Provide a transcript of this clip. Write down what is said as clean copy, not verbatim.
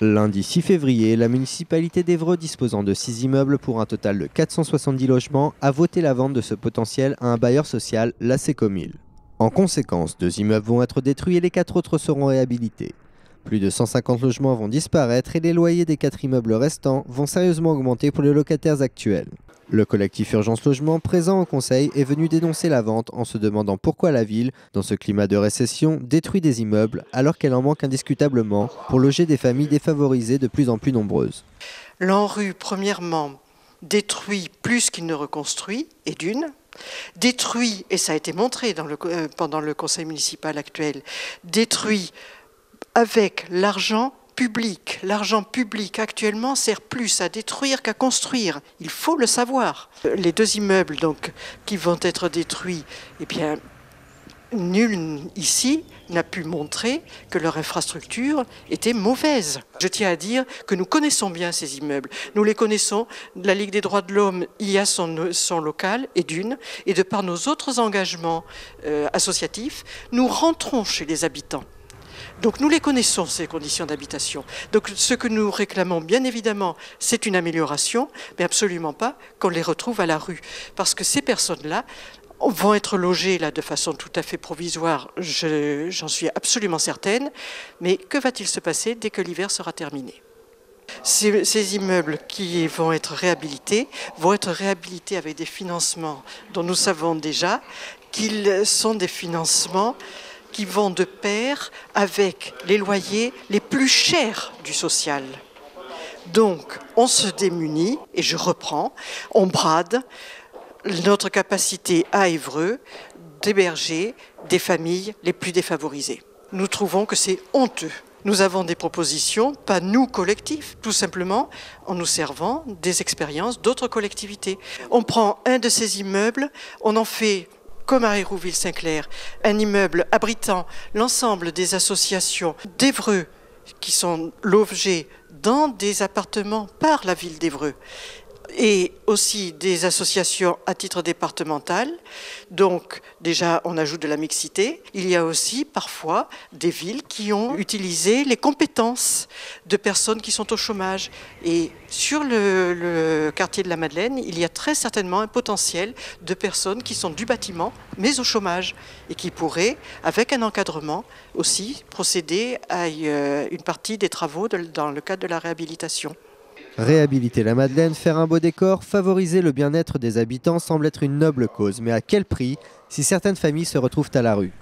Lundi 6 février, la municipalité d'Évreux, disposant de 6 immeubles pour un total de 470 logements, a voté la vente de ce potentiel à un bailleur social, la Sécomil. En conséquence, 2 immeubles vont être détruits et les 4 autres seront réhabilités. Plus de 150 logements vont disparaître et les loyers des 4 immeubles restants vont sérieusement augmenter pour les locataires actuels. Le collectif Urgence Logement, présent au Conseil, est venu dénoncer la vente en se demandant pourquoi la ville, dans ce climat de récession, détruit des immeubles alors qu'elle en manque indiscutablement pour loger des familles défavorisées de plus en plus nombreuses. L'ANRU, premièrement, détruit plus qu'il ne reconstruit, et d'une. Détruit, et ça a été montré pendant le conseil municipal actuel, détruit avec l'argent public. L'argent public actuellement sert plus à détruire qu'à construire. Il faut le savoir. Les 2 immeubles donc, qui vont être détruits, eh bien, nul ici n'a pu montrer que leur infrastructure était mauvaise. Je tiens à dire que nous connaissons bien ces immeubles. Nous les connaissons. La Ligue des droits de l'homme y a son local, et d'une. Et de par nos autres engagements associatifs, nous rentrons chez les habitants. Donc nous les connaissons, ces conditions d'habitation. Donc ce que nous réclamons, bien évidemment, c'est une amélioration, mais absolument pas qu'on les retrouve à la rue. Parce que ces personnes-là vont être logées là, de façon tout à fait provisoire, j'en suis absolument certaine. Mais que va-t-il se passer dès que l'hiver sera terminé ? Ces immeubles qui vont être réhabilités avec des financements dont nous savons déjà qu'ils sont des financements qui vont de pair avec les loyers les plus chers du social. Donc, on se démunit, et je reprends, on brade notre capacité à Évreux d'héberger des familles les plus défavorisées. Nous trouvons que c'est honteux. Nous avons des propositions, pas nous collectifs, tout simplement en nous servant des expériences d'autres collectivités. On prend un de ces immeubles, on en fait, comme à Hérouville-Saint-Clair, un immeuble abritant l'ensemble des associations d'Évreux qui sont logées dans des appartements par la ville d'Évreux, et aussi des associations à titre départemental. Donc déjà on ajoute de la mixité. Il y a aussi parfois des villes qui ont utilisé les compétences de personnes qui sont au chômage. Et sur le quartier de la Madeleine, il y a très certainement un potentiel de personnes qui sont du bâtiment mais au chômage et qui pourraient, avec un encadrement aussi, procéder à une partie des travaux dans le cadre de la réhabilitation. Réhabiliter la Madeleine, faire un beau décor, favoriser le bien-être des habitants semble être une noble cause, mais à quel prix si certaines familles se retrouvent à la rue ?